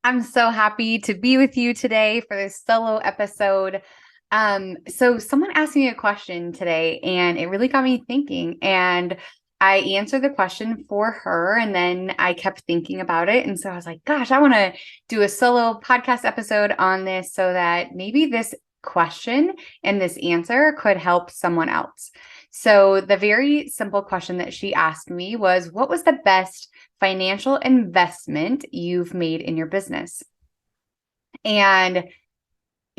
I'm so happy to be with you today for this solo episode. So someone asked me a question today and it really got me thinking. And I answered the question for her and then I kept thinking about it. And so I was like, gosh, I want to do a solo podcast episode on this so that maybe this question and this answer could help someone else. So the very simple question that she asked me was, what was the best financial investment you've made in your business? And,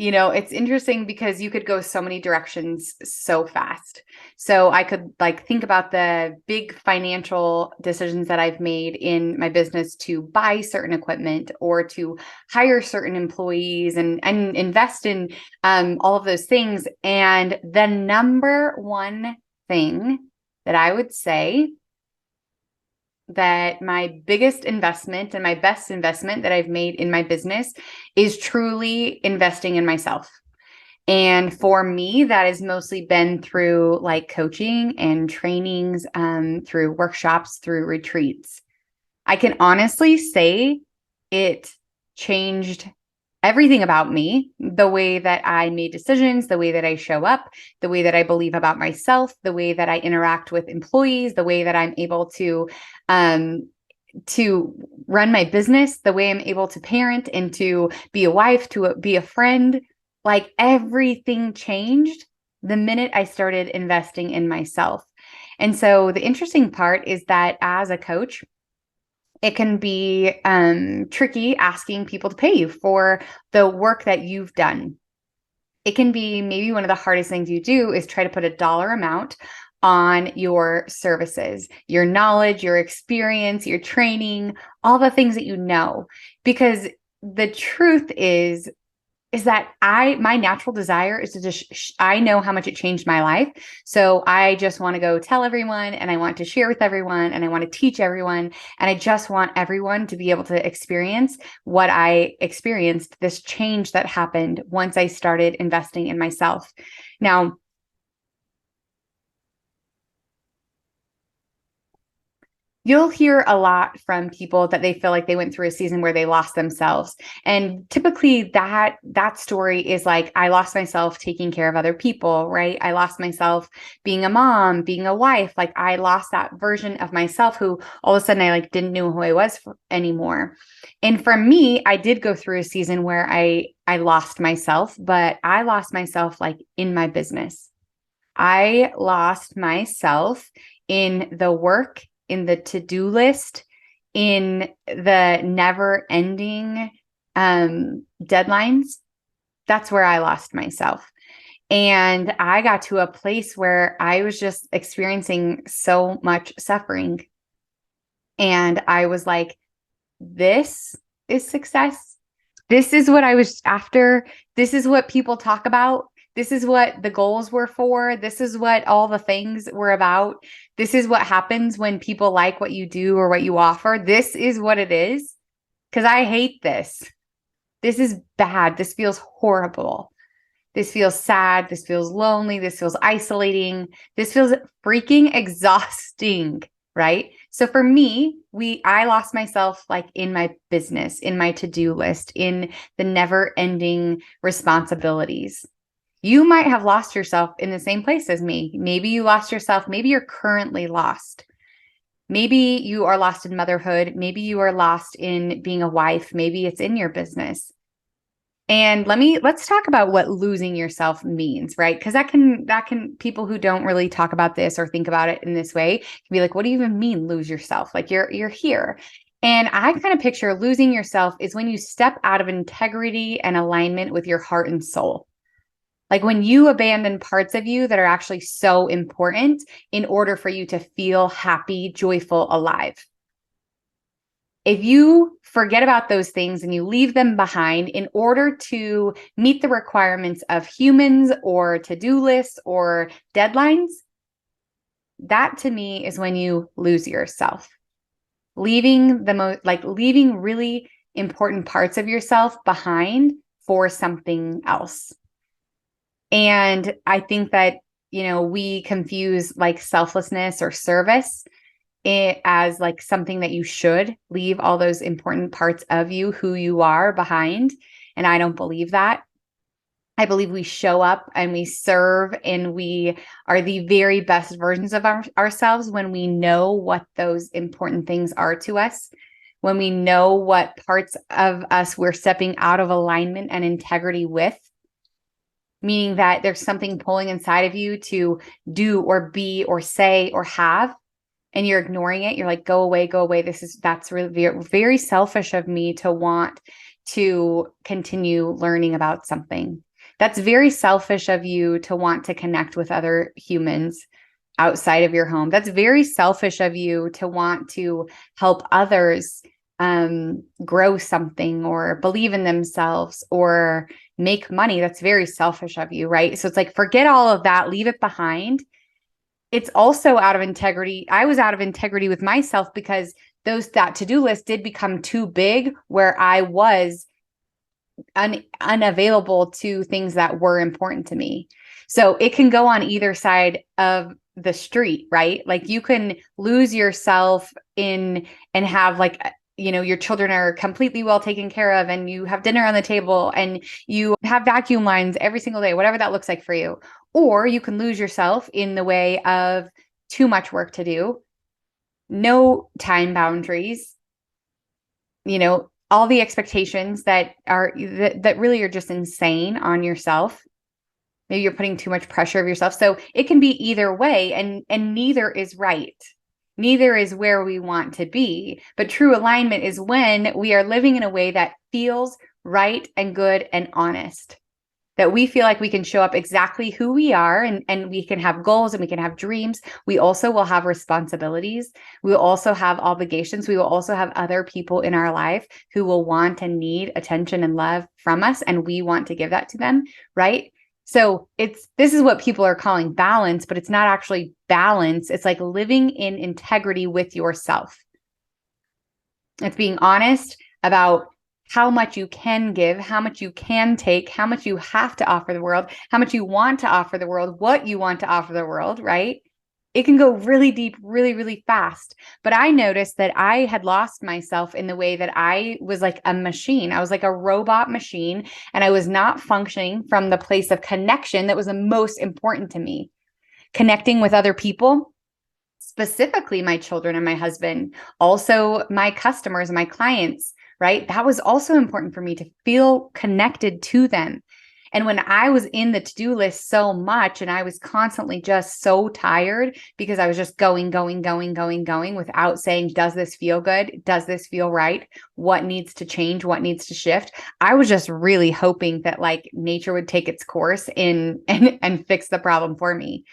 it's interesting because you could go so many directions so fast. So I could like think about the big financial decisions that I've made in my business to buy certain equipment or to hire certain employees and invest in all of those things. And the number one thing that I would say that my biggest investment and my best investment that I've made in my business is truly investing in myself. And for me, that has mostly been through like coaching and trainings, through workshops, through retreats. I can honestly say it changed everything about me, the way that I made decisions, the way that I show up, the way that I believe about myself, the way that I interact with employees, the way that I'm able um to run my business, the way I'm able to parent and to be a wife, to be a friend. Like everything changed the minute I started investing in myself. And so the interesting part is that as a coach, it can be tricky asking people to pay you for the work that you've done. It can be maybe one of the hardest things you do is try to put a dollar amount on your services, your knowledge, your experience, your training, all the things that you know. Because the truth is that my natural desire is to just I know how much it changed my life. So I just want to go tell everyone and I want to share with everyone and I want to teach everyone and I just want everyone to be able to experience what I experienced, this change that happened once I started investing in myself. Now, you'll hear a lot from people that they feel like they went through a season where they lost themselves. And typically that story is like, I lost myself taking care of other people, right? I lost myself being a mom, being a wife. Like I lost that version of myself who all of a sudden I like didn't know who I was anymore. And for me, I did go through a season where I lost myself, but I lost myself like in my business. I lost myself in the work, in the to-do list, in the never ending deadlines. That's where I lost myself. And I got to a place where I was just experiencing so much suffering. And I was like, this is success. This is what I was after. This is what people talk about. This is what the goals were for. This is what all the things were about. This is what happens when people like what you do or what you offer. This is what it is. Because I hate this. This is bad. This feels horrible. This feels sad. This feels lonely. This feels isolating. This feels freaking exhausting, right? So for me, I lost myself like in my business, in my to-do list, in the never-ending responsibilities. You might have lost yourself in the same place as me. Maybe you lost yourself. Maybe you're currently lost. Maybe you are lost in motherhood. Maybe you are lost in being a wife. Maybe it's in your business. And let's talk about what losing yourself means, right? Because that can people who don't really talk about this or think about it in this way can be like, what do you even mean lose yourself? Like you're here. And I kind of picture losing yourself is when you step out of integrity and alignment with your heart and soul. Like when you abandon parts of you that are actually so important in order for you to feel happy, joyful, alive. If you forget about those things and you leave them behind in order to meet the requirements of humans or to-do lists or deadlines, that to me is when you lose yourself. Leaving really important parts of yourself behind for something else. And I think that, we confuse like selflessness or service it as like something that you should leave all those important parts of you, who you are, behind. And I don't believe that. I believe we show up and we serve and we are the very best versions of ourselves when we know what those important things are to us, when we know what parts of us we're stepping out of alignment and integrity with, meaning that there's something pulling inside of you to do or be or say or have, and you're ignoring it. You're like, go away, go away. That's really very, very selfish of me to want to continue learning about something. That's very selfish of you to want to connect with other humans outside of your home. That's very selfish of you to want to help others grow something or believe in themselves or make money. That's very selfish of you, right? So it's like, forget all of that, leave it behind. It's also out of integrity. I was out of integrity with myself because that to-do list did become too big, where I was unavailable to things that were important to me. So it can go on either side of the street, right? Like you can lose yourself in and have like, your children are completely well taken care of and you have dinner on the table and you have vacuum lines every single day, whatever that looks like for you. Or you can lose yourself in the way of too much work to do, no time boundaries, all the expectations that really are just insane on yourself. Maybe you're putting too much pressure of yourself. So it can be either way, and neither is right. Neither is where we want to be. But true alignment is when we are living in a way that feels right and good and honest, that we feel like we can show up exactly who we are, and we can have goals and we can have dreams. We also will have responsibilities. We will also have obligations. We will also have other people in our life who will want and need attention and love from us, and we want to give that to them, right? So this is what people are calling balance, but it's not actually balance. It's like living in integrity with yourself. It's being honest about how much you can give, how much you can take, how much you have to offer the world, how much you want to offer the world, what you want to offer the world, right? It can go really deep, really, really fast. But I noticed that I had lost myself in the way that I was like a machine. I was like a robot machine, and I was not functioning from the place of connection that was the most important to me. Connecting with other people, specifically my children and my husband, also my customers, my clients, right? That was also important for me to feel connected to them. And when I was in the to-do list so much and I was constantly just so tired because I was just going without saying, does this feel good? Does this feel right? What needs to change? What needs to shift? I was just really hoping that like nature would take its course and fix the problem for me.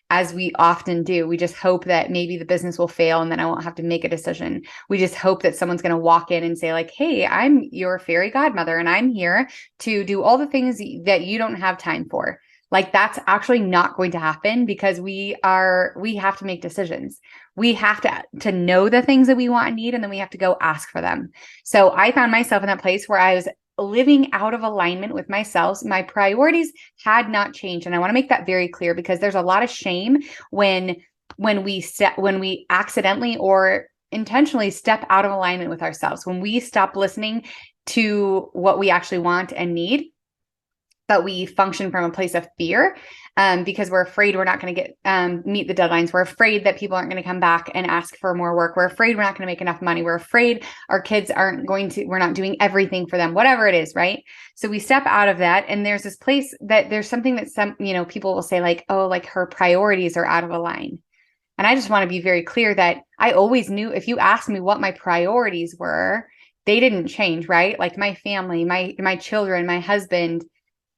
As we often do. We just hope that maybe the business will fail and then I won't have to make a decision. We just hope that someone's going to walk in and say like, hey, I'm your fairy godmother and I'm here to do all the things that you don't have time for. Like that's actually not going to happen, because we have to make decisions. We have to know the things that we want and need, and then we have to go ask for them. So I found myself in that place where I was living out of alignment with myself. My priorities had not changed. And I want to make that very clear, because there's a lot of shame when we accidentally or intentionally step out of alignment with ourselves, when we stop listening to what we actually want and need, but we function from a place of fear, because we're afraid we're not going to get meet the deadlines. We're afraid that people aren't going to come back and ask for more work. We're afraid we're not going to make enough money. We're afraid our kids we're not doing everything for them, whatever it is, right? So we step out of that, and there's this place that there's something that some, people will say like, oh, like her priorities are out of line. And I just want to be very clear that I always knew, if you asked me what my priorities were, they didn't change, right? Like my family, my children, my husband,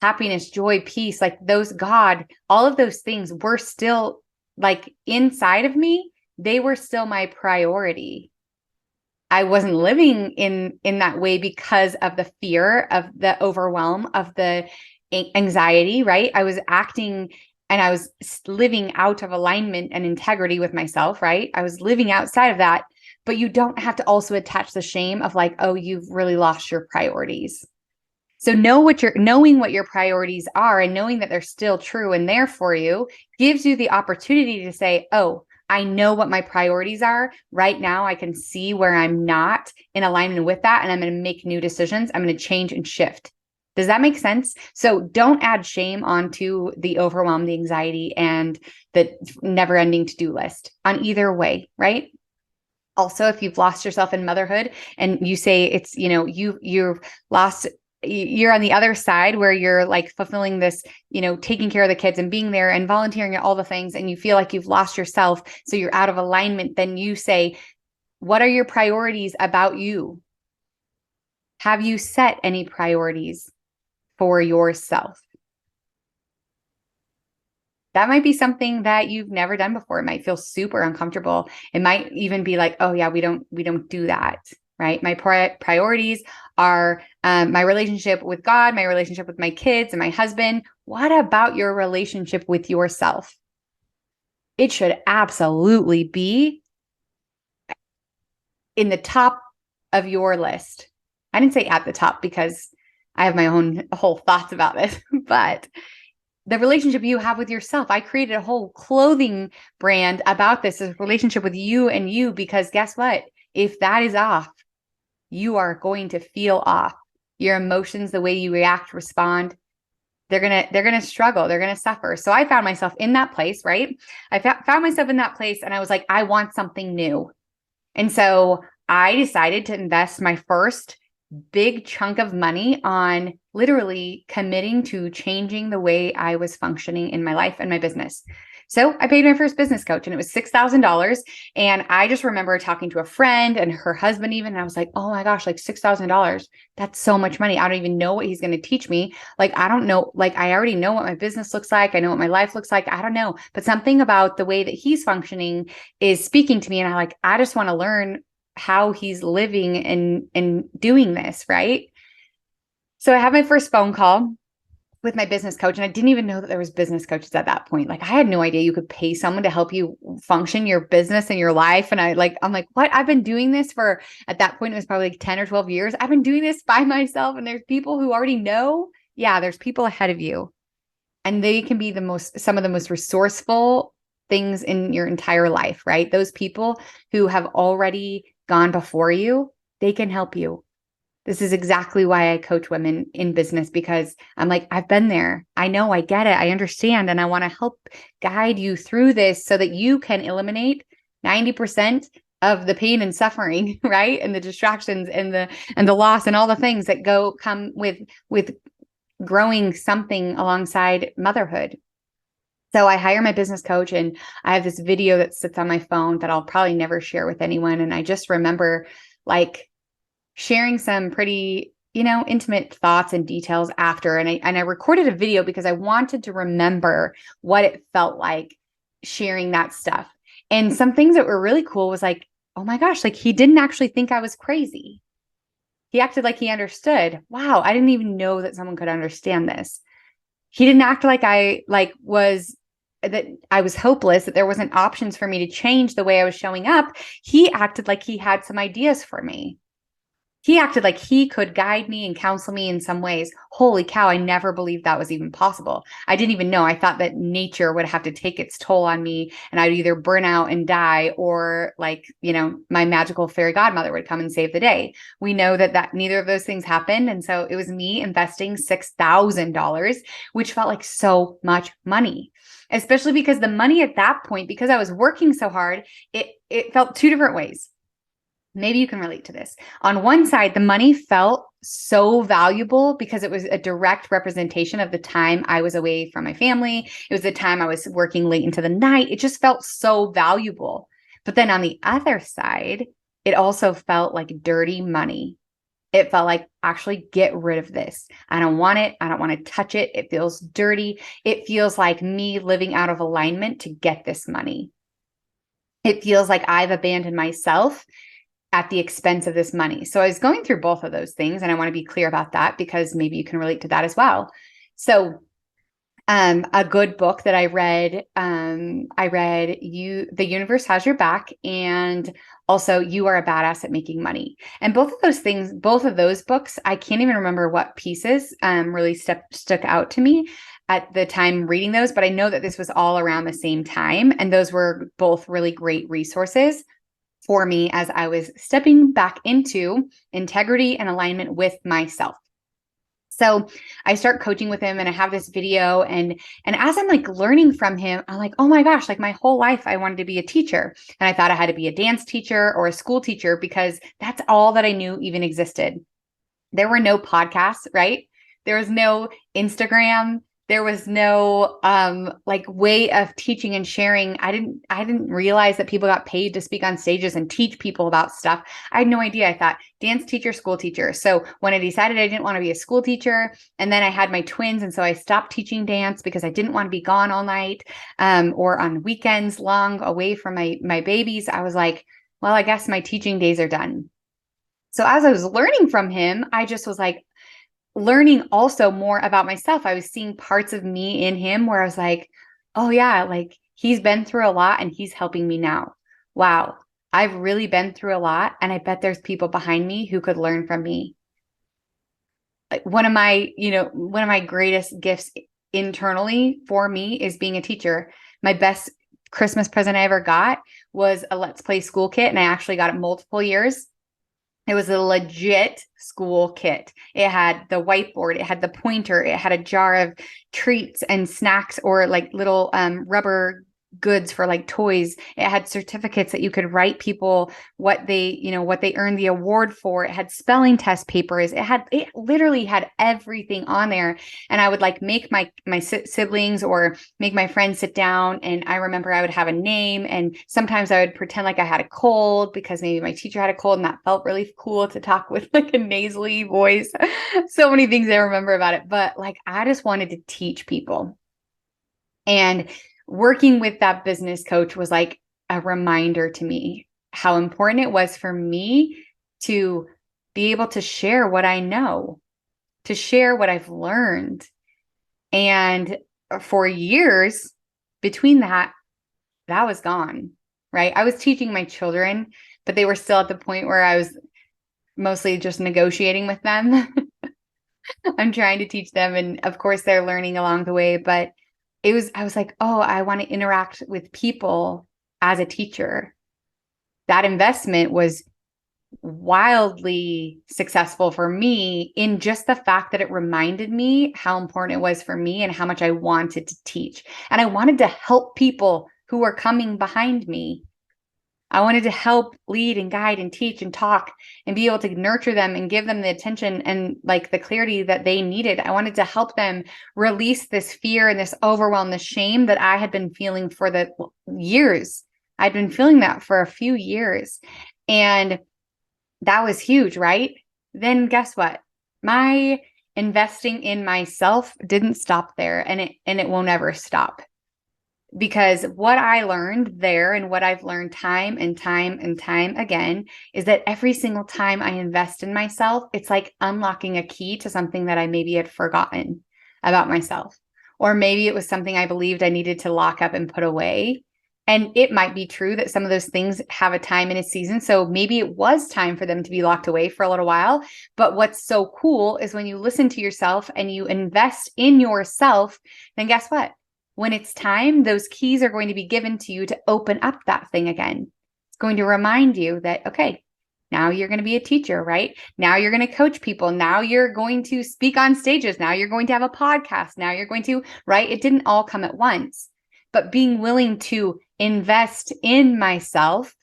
happiness, joy, peace, like those, God, all of those things were still like inside of me. They were still my priority. I wasn't living in that way because of the fear, of the overwhelm, of the anxiety, right? I was acting and I was living out of alignment and integrity with myself, right? I was living outside of that, but you don't have to also attach the shame of like, oh, you've really lost your priorities. So knowing what your priorities are and knowing that they're still true and there for you gives you the opportunity to say, oh, I know what my priorities are right now. I can see where I'm not in alignment with that, and I'm going to make new decisions. I'm going to change and shift. Does that make sense? So don't add shame onto the overwhelm, the anxiety, and the never ending to-do list on either way, right? Also, if you've lost yourself in motherhood and you say it's, you've lost, you're on the other side where you're like fulfilling this, taking care of the kids and being there and volunteering at all the things, and you feel like you've lost yourself, so you're out of alignment, then you say, what are your priorities about you? Have you set any priorities for yourself? That might be something that you've never done before. It might feel super uncomfortable. It might even be like, oh yeah, we don't do that, right? My priorities are my relationship with God, my relationship with my kids and my husband. What about your relationship with yourself? It should absolutely be in the top of your list. I didn't say at the top because I have my own whole thoughts about this, but the relationship you have with yourself. I created a whole clothing brand about this relationship with you and you, because guess what? If that is off, you are going to feel off. Your emotions, the way you react, respond, they're going to struggle. They're going to suffer. So I found myself in that place, right? I found myself in that place, and I was like, I want something new. And so I decided to invest my first big chunk of money on literally committing to changing the way I was functioning in my life and my business. So I paid my first business coach, and it was $6,000. And I just remember talking to a friend and her husband even, and I was like, oh my gosh, like $6,000. That's so much money. I don't even know what he's going to teach me. Like, I don't know. Like, I already know what my business looks like. I know what my life looks like. I don't know. But something about the way that he's functioning is speaking to me. And I just want to learn how he's living and doing this, right? So I had my first phone call with my business coach, and I didn't even know that there was business coaches at that point. Like, I had no idea you could pay someone to help you function your business and your life. And I'm like, what? I've been doing this for, at that point, it was probably like 10 or 12 years. I've been doing this by myself, and there's people who already know. Yeah, there's people ahead of you, and they can be some of the most resourceful things in your entire life, right? Those people who have already gone before you, they can help you. This is exactly why I coach women in business, because I'm like, I've been there. I know, I get it. I understand. And I want to help guide you through this so that you can eliminate 90% of the pain and suffering, right? And the distractions and the loss and all the things that come with growing something alongside motherhood. So I hire my business coach, and I have this video that sits on my phone that I'll probably never share with anyone. And I just remember like sharing some pretty, intimate thoughts and details after. And I recorded a video because I wanted to remember what it felt like sharing that stuff. And some things that were really cool was like, oh my gosh, like he didn't actually think I was crazy. He acted like he understood. Wow, I didn't even know that someone could understand this. He didn't act like that I was hopeless, that there wasn't options for me to change the way I was showing up. He acted like he had some ideas for me. He acted like he could guide me and counsel me in some ways. Holy cow, I never believed that was even possible. I didn't even know. I thought that nature would have to take its toll on me, and I'd either burn out and die, or like, my magical fairy godmother would come and save the day. We know that neither of those things happened. And so it was me investing $6,000, which felt like so much money, especially because the money at that point, because I was working so hard, it felt two different ways. Maybe you can relate to this. On one side, the money felt so valuable because it was a direct representation of the time I was away from my family. It was the time I was working late into the night. It just felt so valuable. But then on the other side, it also felt like dirty money. It felt like, actually, get rid of this. I don't want it. I don't want to touch it. It feels dirty. It feels like me living out of alignment to get this money. It feels like I've abandoned myself at the expense of this money. So I was going through both of those things, and I want to be clear about that because maybe you can relate to that as well. So a good book that I read The Universe Has Your Back, and also You Are a Badass at Making Money. And both of those books, I can't even remember what pieces really stuck out to me. at the time reading those, but I know that this was all around the same time. And those were both really great resources for me as I was stepping back into integrity and alignment with myself. So I start coaching with him and I have this video, and as I'm like learning from him, I'm like, oh my gosh, like my whole life I wanted to be a teacher. And I thought I had to be a dance teacher or a school teacher because that's all that I knew even existed. There were no podcasts, right? There was no Instagram. There was no like way of teaching and sharing. I didn't realize that people got paid to speak on stages and teach people about stuff. I had no idea. I thought dance teacher, school teacher. So when I decided I didn't want to be a school teacher, and then I had my twins, and so I stopped teaching dance because I didn't want to be gone all night or on weekends long away from my babies. I was like, well, I guess my teaching days are done. So as I was learning from him, I just was like, learning also more about myself. I was seeing parts of me in him where I was like, oh yeah, like he's been through a lot and he's helping me now. Wow. I've really been through a lot, and I bet there's people behind me who could learn from me. Like one of my greatest gifts internally for me is being a teacher. My best Christmas present I ever got was a Let's Play school kit, and I actually got it multiple years. It was a legit school kit. It had the whiteboard, it had the pointer, it had a jar of treats and snacks or like little rubber goods for like toys. It had certificates that you could write people what they earned the award for. It had spelling test papers. It literally had everything on there. And I would like make my siblings or make my friends sit down, and I remember I would have a name, and sometimes I would pretend like I had a cold because maybe my teacher had a cold, and that felt really cool to talk with like a nasally voice. So many things I remember about it, but like I just wanted to teach people. And working with that business coach was like a reminder to me how important it was for me to be able to share what I know, to share what I've learned. And for years between that was gone, right? I was teaching my children, but they were still at the point where I was mostly just negotiating with them. I'm trying to teach them, and of course they're learning along the way, but I was like, oh, I want to interact with people as a teacher. That investment was wildly successful for me in just the fact that it reminded me how important it was for me and how much I wanted to teach. And I wanted to help people who were coming behind me. I wanted to help lead and guide and teach and talk and be able to nurture them and give them the attention and like the clarity that they needed. I wanted to help them release this fear and this overwhelm, the shame that I had been feeling for the years. I'd been feeling that for a few years. And that was huge, right? Then guess what? My investing in myself didn't stop there, and it will never stop. Because what I learned there and what I've learned time and time and time again is that every single time I invest in myself, it's like unlocking a key to something that I maybe had forgotten about myself. Or maybe it was something I believed I needed to lock up and put away. And it might be true that some of those things have a time and a season. So maybe it was time for them to be locked away for a little while. But what's so cool is when you listen to yourself and you invest in yourself, then guess what? When it's time, those keys are going to be given to you to open up that thing again. It's going to remind you that, okay, now you're going to be a teacher, right? Now you're going to coach people. Now you're going to speak on stages. Now you're going to have a podcast. Now you're going to, right? It didn't all come at once, but being willing to invest in myself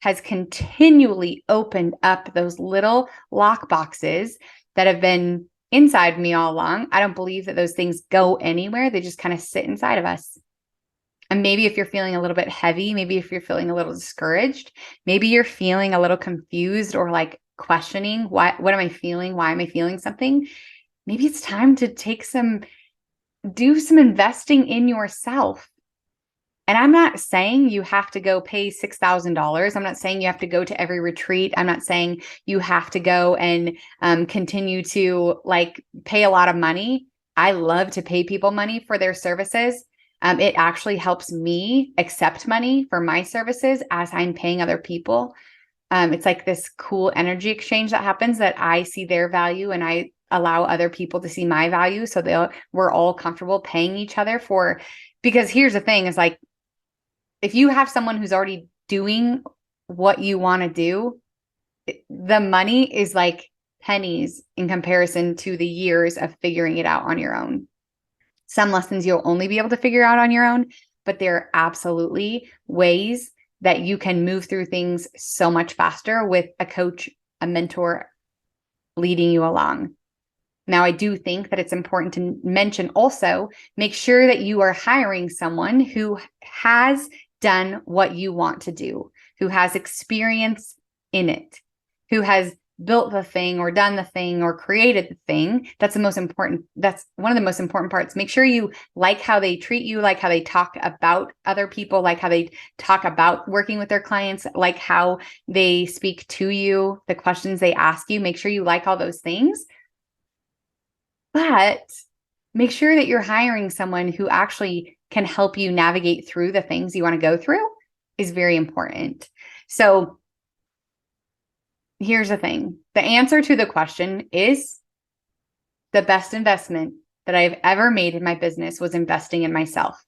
has continually opened up those little lock boxes that have been inside me all along. I don't believe that those things go anywhere. They just kind of sit inside of us. And maybe if you're feeling a little bit heavy, maybe if you're feeling a little discouraged, maybe you're feeling a little confused or like questioning, what am I feeling? Why am I feeling something? Maybe it's time to do some investing in yourself. And I'm not saying you have to go pay $6,000. I'm not saying you have to go to every retreat. I'm not saying you have to go and continue to like pay a lot of money. I love to pay people money for their services. It actually helps me accept money for my services as I'm paying other people. It's like this cool energy exchange that happens that I see their value and I allow other people to see my value. So we're all comfortable paying each other for, because here's the thing is like, if you have someone who's already doing what you want to do, the money is like pennies in comparison to the years of figuring it out on your own. Some lessons you'll only be able to figure out on your own, but there are absolutely ways that you can move through things so much faster with a coach, a mentor leading you along. Now, I do think that it's important to mention also, make sure that you are hiring someone who has done what you want to do, who has experience in it, who has built the thing or done the thing or created the thing. That's the most important. That's one of the most important parts. Make sure you like how they treat you, like how they talk about other people, like how they talk about working with their clients, like how they speak to you, the questions they ask you. Make sure you like all those things. But make sure that you're hiring someone who actually can help you navigate through the things you want to go through is very important. So here's the thing. The answer to the question is the best investment that I've ever made in my business was investing in myself.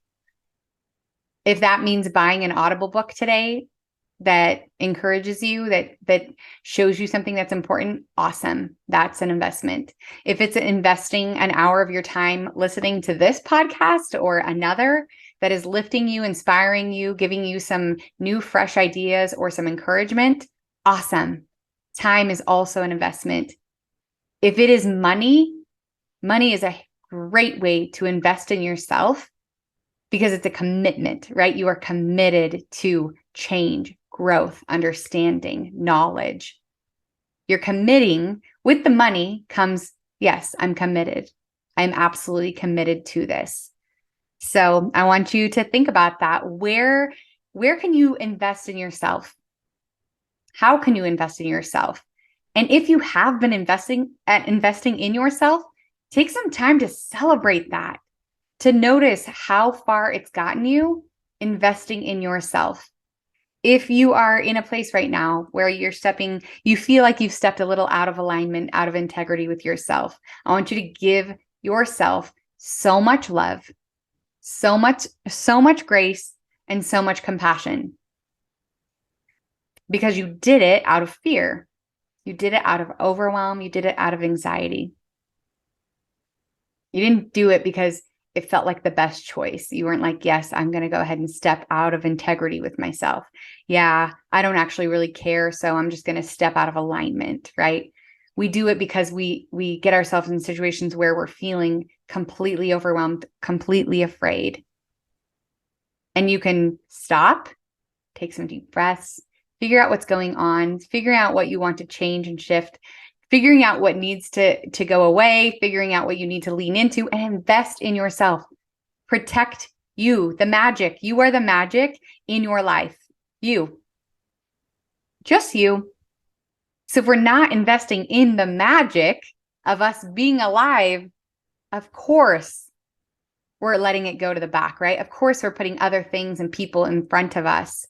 If that means buying an Audible book today that encourages you, that shows you something that's important, awesome. That's an investment. If it's investing an hour of your time listening to this podcast or another that is lifting you, inspiring you, giving you some new, fresh ideas or some encouragement, awesome. Time is also an investment. If it is money, money is a great way to invest in yourself because it's a commitment, right? You are committed to change, growth, understanding, knowledge. You're committing. With the money comes, yes, I'm committed. I'm absolutely committed to this. So I want you to think about that. Where can you invest in yourself? How can you invest in yourself? And if you have been investing in yourself, take some time to celebrate that, to notice how far it's gotten you investing in yourself. If you are in a place right now where you feel like you've stepped a little out of alignment, out of integrity with yourself, I want you to give yourself so much love, so much grace, and so much compassion. Because you did it out of fear. You did it out of overwhelm. You did it out of anxiety. You didn't do it because it felt like the best choice. You weren't like, yes, I'm going to go ahead and step out of integrity with myself. Yeah, I don't actually really care, so I'm just going to step out of alignment, right? We do it because we get ourselves in situations where we're feeling completely overwhelmed, completely afraid. And you can stop, take some deep breaths, figure out what's going on, figuring out what you want to change and shift, figuring out what needs to go away, figuring out what you need to lean into, and invest in yourself. Protect you, the magic. You are the magic in your life. You. Just you. So if we're not investing in the magic of us being alive, of course, we're letting it go to the back, right? Of course, we're putting other things and people in front of us.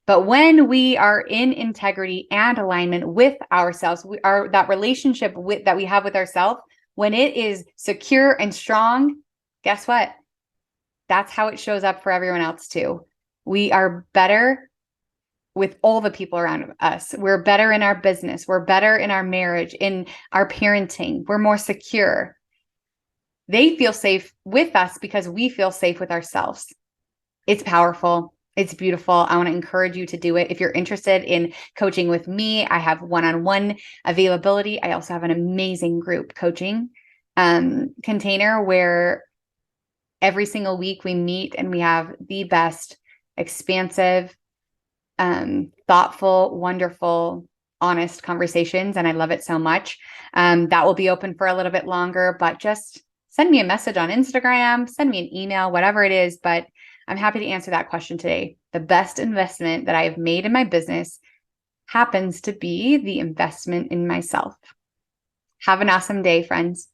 But when we are in integrity and alignment with ourselves, that relationship that we have with ourselves, when it is secure and strong, guess what? That's how it shows up for everyone else too. We are better with all the people around us. We're better in our business. We're better in our marriage, in our parenting. We're more secure. They feel safe with us because we feel safe with ourselves. It's powerful. It's beautiful. I want to encourage you to do it. If you're interested in coaching with me, I have one-on-one availability. I also have an amazing group coaching container where every single week we meet and we have the best, expansive, thoughtful, wonderful, honest conversations. And I love it so much. That will be open for a little bit longer, but just send me a message on Instagram, send me an email, whatever it is. But I'm happy to answer that question today. The best investment that I have made in my business happens to be the investment in myself. Have an awesome day, friends.